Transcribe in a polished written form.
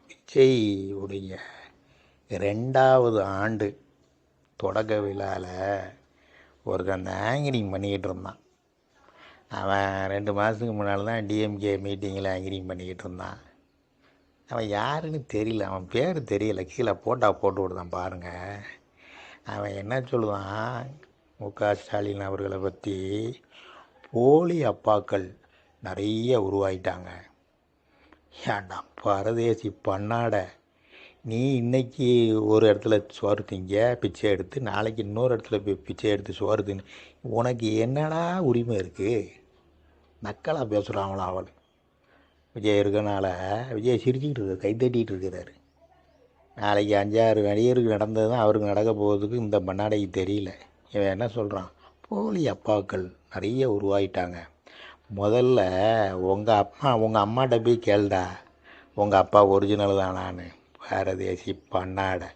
விஜய் உடைய 2வது ஆண்டு தொடக்க விழாவில் ஒருத்தன் அந்த ஆங்கரிங் பண்ணிக்கிட்டு இருந்தான். அவன் 2 மாதத்துக்கு முன்னால் தான் டிஎம்கே மீட்டிங்கில் ஆங்கரிங் பண்ணிக்கிட்டு இருந்தான். அவன் யாருன்னு தெரியல, அவன் பேர் தெரியல, கீழே போட்டு விடுதான் பாருங்கள். அவன் என்ன சொல்லுவான், மு.க.ஸ்டாலின் அவர்களை பற்றி போலி அப்பாக்கள் நிறைய உருவாயிட்டாங்க. ஏன்டா பரதேசி பண்ணாட, நீ இன்னைக்கு ஒரு இடத்துல சோறு திங்க பிச்சை எடுத்து, நாளைக்கு இன்னொரு இடத்துல போய் பிச்சை எடுத்து சோறு தின்னு, உனக்கு என்னடா உரிமை இருக்குது? நக்கலாக பேசுகிறாங்களா அவள். விஜய் இருக்கனால விஜய் சிரிச்சுக்கிட்டு இருக்கார், கைத்தட்டிகிட்டு இருக்கிறாரு. நாளைக்கு 5-6 நடிகருக்கு நடந்தது தான் அவருக்கு நடக்க போகிறதுக்கு இந்த பண்ணாடைக்கு தெரியல. இவன் என்ன சொல்கிறான், போலி அப்பாக்கள் நிறைய உருவாயிட்டாங்க. முதல்ல உங்கள் அம்மாட்ட போய் கேளுடா, உங்கள் அப்பா ஒரிஜினல் தானான்னு. பாரதேசி பண்ணாடை.